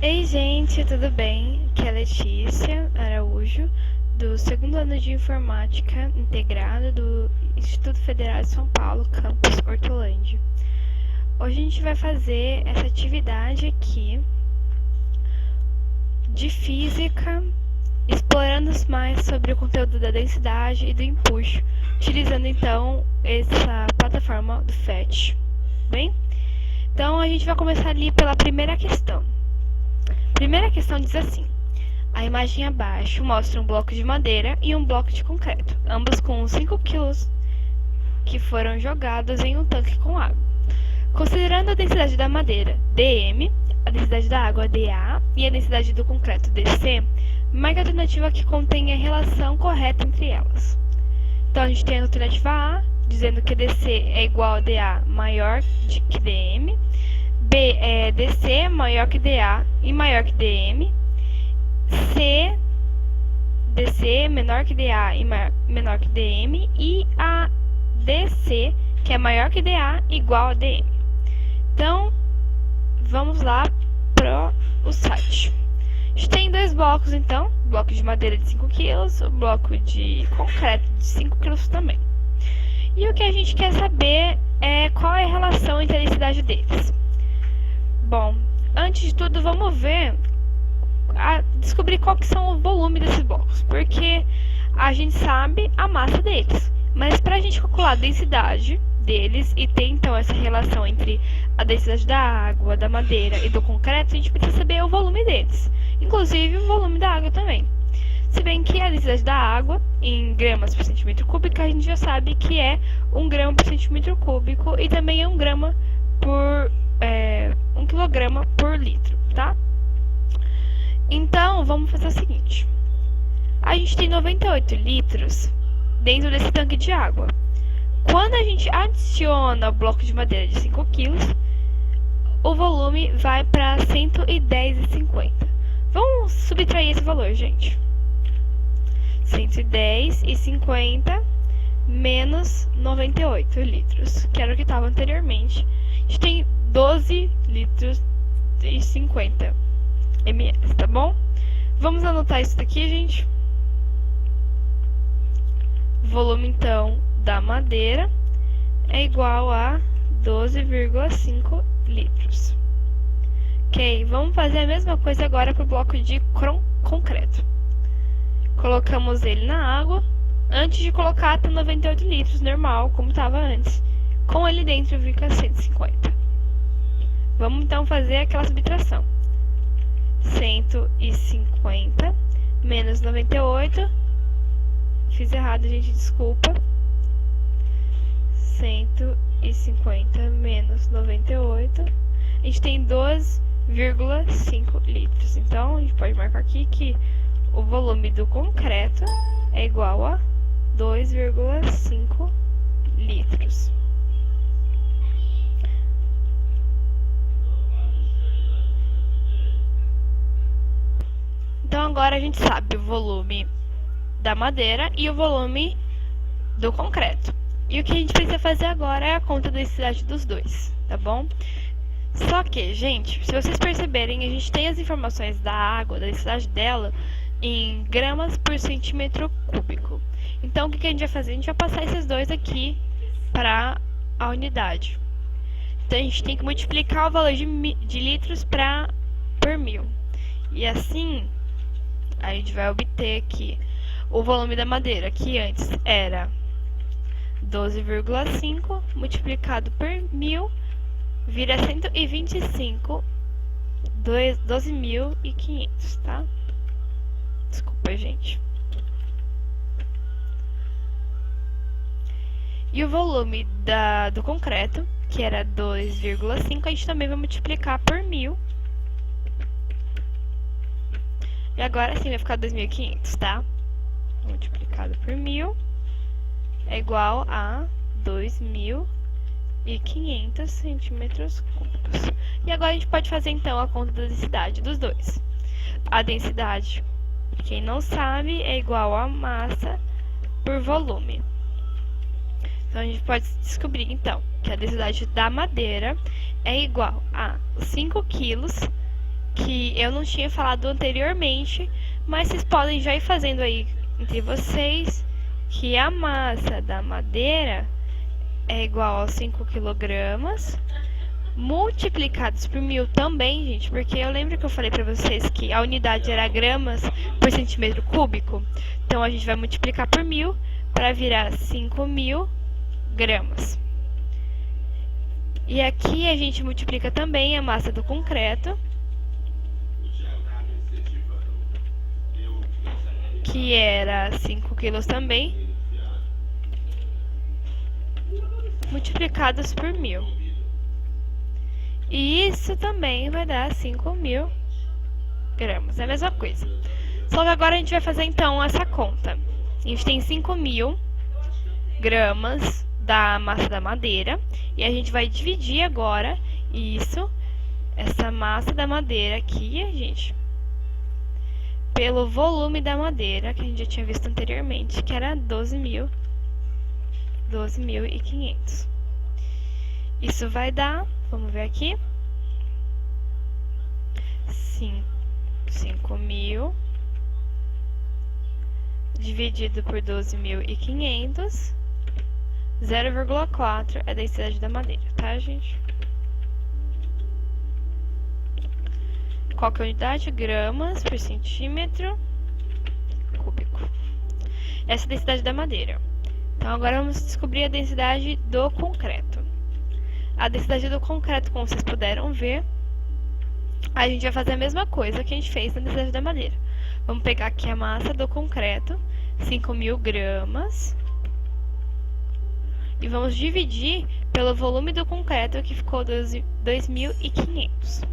Ei, gente, tudo bem? Aqui é a Letícia Araújo, do segundo ano de Informática Integrada do Instituto Federal de São Paulo, campus Hortolândia. Hoje a gente vai fazer essa atividade aqui de física, explorando mais sobre o conteúdo da densidade e do empuxo, utilizando então essa plataforma do PhET. Bem? Então a gente vai começar ali pela primeira questão. A primeira questão diz assim: a imagem abaixo mostra um bloco de madeira e um bloco de concreto, ambos com 5 kg que foram jogados em um tanque com água. Considerando a densidade da madeira, dm, a densidade da água, dA, e a densidade do concreto, dC, marque a alternativa que contém a relação correta entre elas. Então a gente tem a alternativa A, dizendo que dC é igual a dA maior que dm, B é dC maior que dA e maior que dm, C, dC menor que dA e menor que dm, e a dC, que é maior que dA, igual a dm. Então, vamos lá para o site. A gente tem dois blocos, então, bloco de madeira de 5 kg, o bloco de concreto de 5 kg também. E o que a gente quer saber é qual é a relação entre a densidade deles. Bom, antes de tudo, vamos descobrir qual que são o volume desses blocos, porque a gente sabe a massa deles, mas para a gente calcular a densidade deles e ter então essa relação entre a densidade da água, da madeira e do concreto, a gente precisa saber o volume deles, inclusive o volume da água também. Se bem que a densidade da água em gramas por centímetro cúbico a gente já sabe que é 1 grama por centímetro cúbico e também é 1 grama por 1 quilograma por litro, tá? Então, vamos fazer o seguinte. A gente tem 98 litros dentro desse tanque de água. Quando a gente adiciona o bloco de madeira de 5 kg, o volume vai para 110,50. Vamos subtrair esse valor, gente. 110,50 menos 98 litros, que era o que estava anteriormente. A gente tem 12 litros e 50 ml, tá bom? Vamos anotar isso daqui, gente. O volume, então, da madeira é igual a 12,5 litros. Ok, vamos fazer a mesma coisa agora para o bloco de concreto. Colocamos ele na água, antes de colocar até 98 litros, normal, como estava antes. Com ele dentro fica 150. Vamos então fazer aquela subtração. 150 menos 98. Fiz errado, gente, desculpa. 150 menos 98. A gente tem 2,5 litros. Então, a gente pode marcar aqui que o volume do concreto é igual a 2,5 litros. Então, agora a gente sabe o volume da madeira e o volume do concreto. E o que a gente precisa fazer agora é a conta da densidade dos dois, tá bom? Só que, gente, se vocês perceberem, a gente tem as informações da água, da densidade dela, em gramas por centímetro cúbico. Então, o que a gente vai fazer? A gente vai passar esses dois aqui para a unidade. Então, a gente tem que multiplicar o valor de litros por 1000. E assim, a gente vai obter aqui o volume da madeira, que antes era 12,5 multiplicado por 1000, vira 125, 12.500, tá? Desculpa, gente. E o volume do concreto, que era 2,5, a gente também vai multiplicar por 1000. E agora sim vai ficar 2.500, tá? Multiplicado por 1000 é igual a 2.500 centímetros cúbicos. E agora a gente pode fazer então a conta da densidade dos dois. A densidade, quem não sabe, é igual a massa por volume. Então a gente pode descobrir então que a densidade da madeira é igual a 5 quilos que eu não tinha falado anteriormente, mas vocês podem já ir fazendo aí entre vocês, que a massa da madeira é igual a 5 kg, multiplicados por 1000 também, gente, porque eu lembro que eu falei pra vocês que a unidade era gramas por centímetro cúbico. Então, a gente vai multiplicar por 1000 para virar 5.000 gramas. E aqui a gente multiplica também a massa do concreto, que era 5 quilos também, multiplicados por 1000. E isso também vai dar 5.000 gramas, é a mesma coisa. Só que agora a gente vai fazer então essa conta. A gente tem 5.000 gramas da massa da madeira e a gente vai dividir agora essa massa da madeira aqui, gente, pelo volume da madeira, que a gente já tinha visto anteriormente, que era 12.500. Isso vai dar, vamos ver aqui, 5.000 dividido por 12.500, 0,4 é a densidade da madeira, tá, gente? Qual que é a unidade? Gramas por centímetro cúbico. Essa é a densidade da madeira. Então, agora vamos descobrir a densidade do concreto. A densidade do concreto, como vocês puderam ver, a gente vai fazer a mesma coisa que a gente fez na densidade da madeira. Vamos pegar aqui a massa do concreto, 5.000 gramas, e vamos dividir pelo volume do concreto, que ficou 2.500.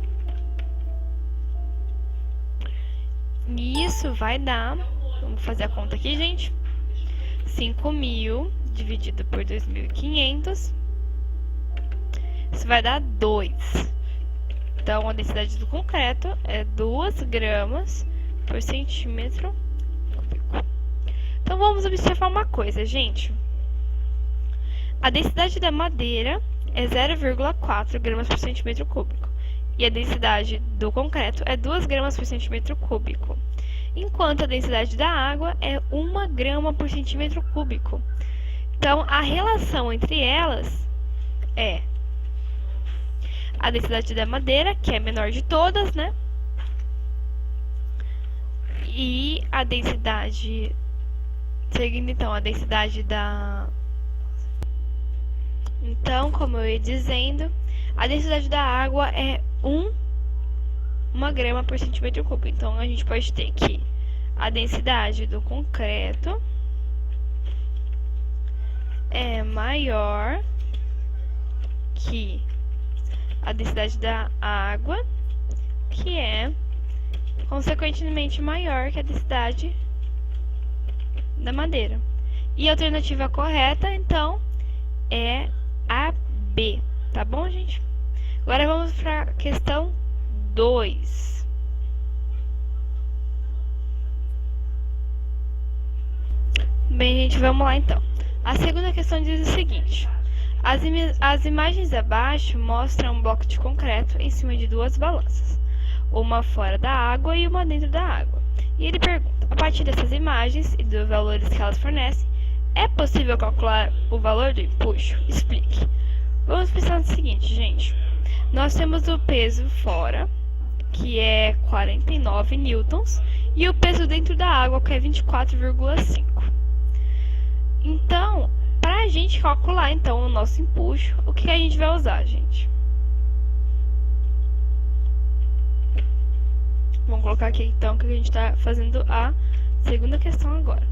E isso vai dar, vamos fazer a conta aqui, gente, 5.000 dividido por 2.500, isso vai dar 2. Então, a densidade do concreto é 2 gramas por centímetro cúbico. Então, vamos observar uma coisa, gente. A densidade da madeira é 0,4 gramas por centímetro cúbico. E a densidade do concreto é 2 gramas por centímetro cúbico. Enquanto a densidade da água é 1 grama por centímetro cúbico. Então, a relação entre elas é a densidade da madeira, que é a menor de todas, né? E a densidade... Seguindo, então, a densidade da... Então, como eu ia dizendo, a densidade da água é 1 grama por centímetro cúbico. Então, a gente pode ter que a densidade do concreto é maior que a densidade da água, que é, consequentemente, maior que a densidade da madeira. E a alternativa correta, então, é a B, tá bom, gente? Agora vamos para a questão 2. Bem, gente, vamos lá então. A segunda questão diz o seguinte: as imagens abaixo mostram um bloco de concreto em cima de duas balanças, uma fora da água e uma dentro da água. E ele pergunta: a partir dessas imagens e dos valores que elas fornecem, é possível calcular o valor do empuxo? Explique. Vamos pensar no seguinte, gente. Nós temos o peso fora, que é 49 newtons, e o peso dentro da água, que é 24,5. Então, para a gente calcular então o nosso empuxo, o que a gente vai usar, gente? Vamos colocar aqui então que a gente está fazendo a segunda questão agora.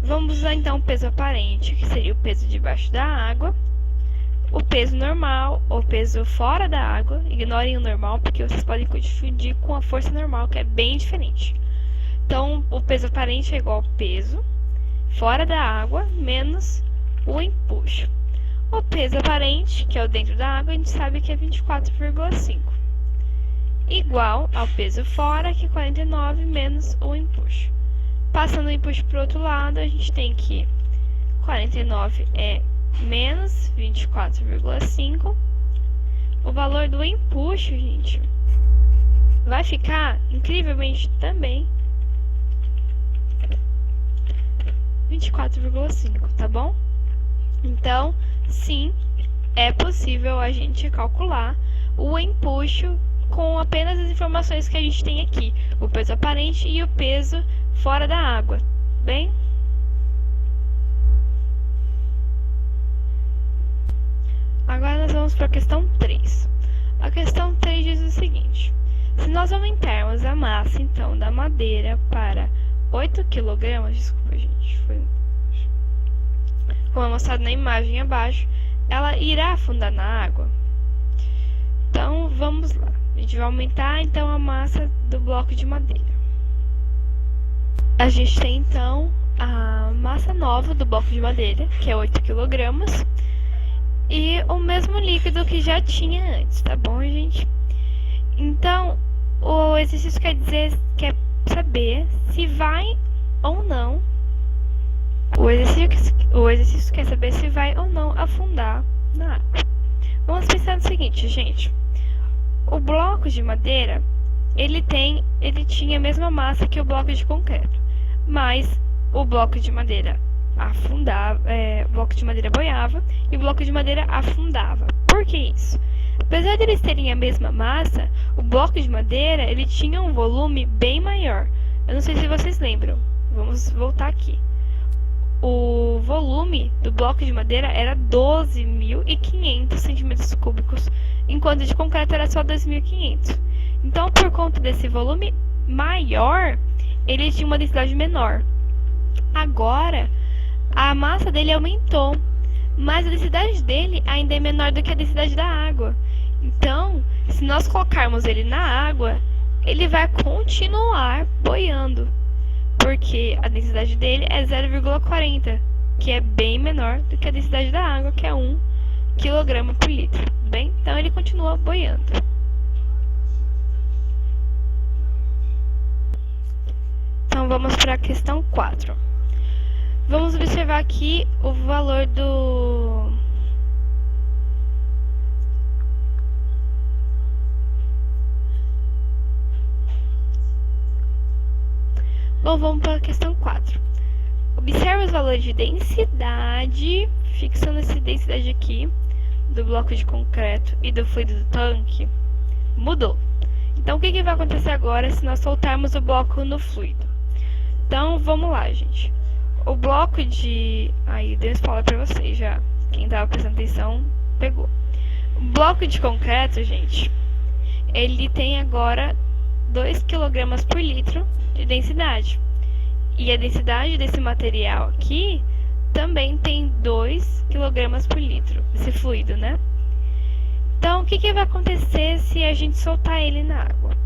Vamos usar então o peso aparente, que seria o peso debaixo da água, o peso normal, ou peso fora da água. Ignorem o normal, porque vocês podem confundir com a força normal, que é bem diferente. Então, o peso aparente é igual ao peso fora da água menos o empuxo. O peso aparente, que é o dentro da água, a gente sabe que é 24,5. Igual ao peso fora, que é 49 menos o empuxo. Passando o empuxo para o outro lado, a gente tem que 49 é menos 24,5. O valor do empuxo, gente, vai ficar, incrivelmente, também 24,5, tá bom? Então, sim, é possível a gente calcular o empuxo com apenas as informações que a gente tem aqui, o peso aparente e o peso fora da água, bem? Agora nós vamos para a questão 3. A questão 3 diz o seguinte: se nós aumentarmos a massa, então, da madeira para 8 kg, desculpa, gente, como é mostrado na imagem abaixo, ela irá afundar na água? Então, vamos lá. A gente vai aumentar, então, a massa do bloco de madeira. A gente tem, então, a massa nova do bloco de madeira, que é 8 kg, e o mesmo líquido que já tinha antes, tá bom, gente? Então, o exercício quer saber se vai ou não. O exercício quer saber se vai ou não afundar na água. Vamos pensar no seguinte, gente. O bloco de madeira, ele tinha a mesma massa que o bloco de concreto, mas o bloco de madeira o bloco de madeira boiava e o bloco de madeira afundava. Por que isso? Apesar de eles terem a mesma massa, o bloco de madeira ele tinha um volume bem maior. Eu não sei se vocês lembram. Vamos voltar aqui. O volume do bloco de madeira era 12.500 centímetros cúbicos, enquanto o de concreto era só 2.500. Então, por conta desse volume maior, ele tinha uma densidade menor. Agora, a massa dele aumentou, mas a densidade dele ainda é menor do que a densidade da água. Então, se nós colocarmos ele na água, ele vai continuar boiando, porque a densidade dele é 0,40, que é bem menor do que a densidade da água, que é 1 kg por litro. Bem, então ele continua boiando. Então vamos para a questão 4. Vamos observar aqui o valor do Bom, vamos para a questão 4. Observe os valores de densidade, fixando essa densidade aqui do bloco de concreto e do fluido do tanque. Mudou. Então, o que vai acontecer agora se nós soltarmos o bloco no fluido? Então, vamos lá, gente. O bloco de... Aí, deu spoiler pra vocês já. Quem tava prestando atenção, pegou. O bloco de concreto, gente, ele tem agora 2 kg por litro de densidade. E a densidade desse material aqui também tem 2 kg por litro, esse fluido, né? Então, o que vai acontecer se a gente soltar ele na água?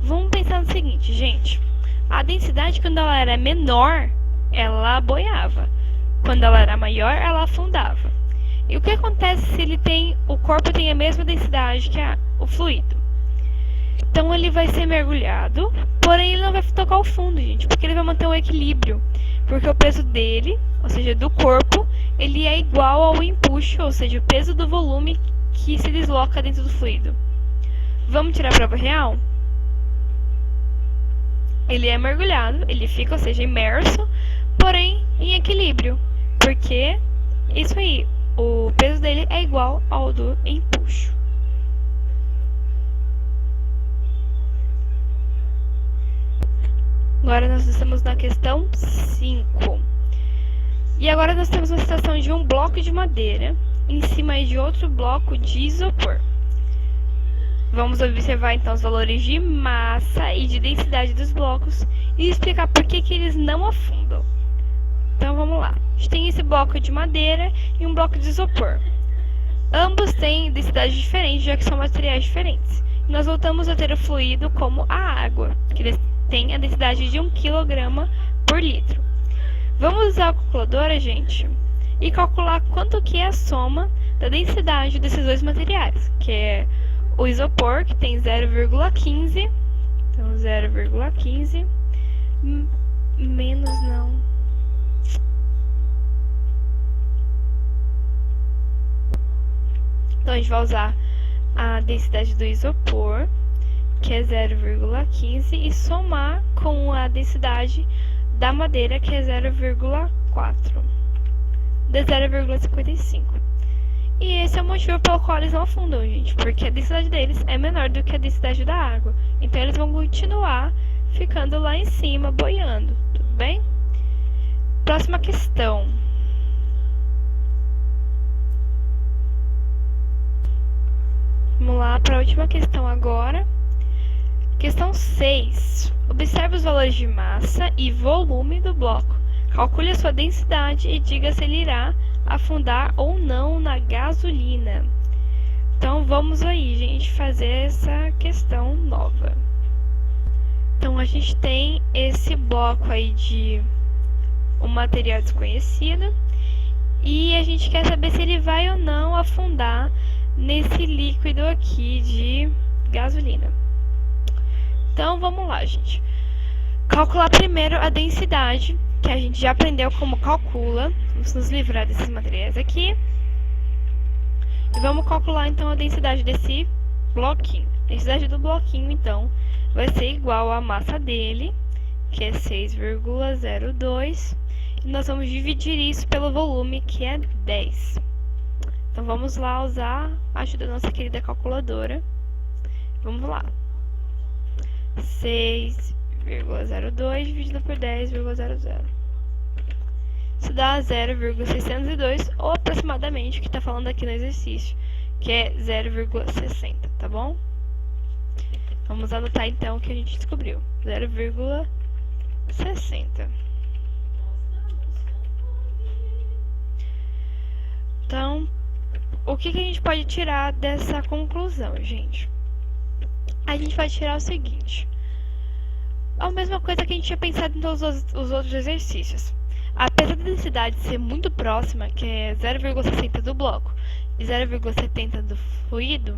Vamos pensar no seguinte, gente. A densidade, quando ela era menor, ela boiava. Quando ela era maior, ela afundava. E o que acontece se o corpo tem a mesma densidade que o fluido? Então, ele vai ser mergulhado, porém ele não vai tocar o fundo, gente, porque ele vai manter um equilíbrio. Porque o peso dele, ou seja, do corpo, ele é igual ao empuxo, ou seja, o peso do volume que se desloca dentro do fluido. Vamos tirar a prova real? Ele é mergulhado, ele fica, ou seja, imerso, porém em equilíbrio. Porque isso aí, o peso dele é igual ao do empuxo. Agora nós estamos na questão 5. E agora nós temos uma situação de um bloco de madeira em cima de outro bloco de isopor. Vamos observar então os valores de massa e de densidade dos blocos e explicar por que eles não afundam. Então vamos lá. A gente tem esse bloco de madeira e um bloco de isopor. Ambos têm densidade diferente, já que são materiais diferentes. E nós voltamos a ter o fluido como a água, que tem a densidade de 1 kg por litro. Vamos usar a calculadora, gente, e calcular quanto que é a soma da densidade desses dois materiais, que é o isopor, que tem 0,15, então 0,15 menos não. Então a gente vai usar a densidade do isopor, que é 0,15, e somar com a densidade da madeira, que é 0,4, de 0,55. E esse é o motivo pelo qual eles não afundam, gente, porque a densidade deles é menor do que a densidade da água. Então eles vão continuar ficando lá em cima, boiando, tudo bem? Próxima questão. Vamos lá para a última questão agora. Questão 6. Observe os valores de massa e volume do bloco. Calcule a sua densidade e diga se ele irá afundar ou não na gasolina. Então vamos aí, gente, fazer essa questão nova. Então a gente tem esse bloco aí de um material desconhecido e a gente quer saber se ele vai ou não afundar nesse líquido aqui de gasolina. Então vamos lá, gente. Calcular primeiro a densidade, que a gente já aprendeu como calcula. Vamos nos livrar desses materiais aqui. E vamos calcular então a densidade desse bloquinho. A densidade do bloquinho, então, vai ser igual à massa dele, que é 6,02. E nós vamos dividir isso pelo volume, que é 10. Então vamos lá usar a ajuda da nossa querida calculadora. Vamos lá. 6,02 dividido por 10,00. Isso dá 0,602, ou aproximadamente, o que está falando aqui no exercício, que é 0,60, tá bom? Vamos anotar então o que a gente descobriu. 0,60. Então, o que a gente pode tirar dessa conclusão, gente? A gente vai tirar o seguinte: a mesma coisa que a gente tinha pensado em todos os outros exercícios. Apesar da densidade ser muito próxima, que é 0,60 do bloco e 0,70 do fluido,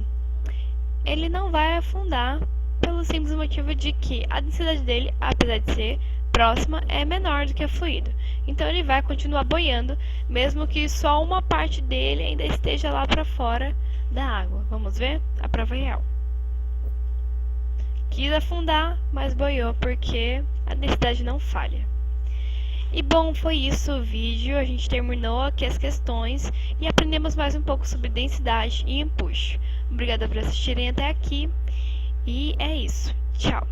ele não vai afundar pelo simples motivo de que a densidade dele, apesar de ser próxima, é menor do que o fluido. Então ele vai continuar boiando, mesmo que só uma parte dele ainda esteja lá para fora da água. Vamos ver a prova real. Quis afundar, mas boiou porque a densidade não falha. E bom, foi isso o vídeo. A gente terminou aqui as questões e aprendemos mais um pouco sobre densidade e empuxo. Obrigada por assistirem até aqui e é isso. Tchau!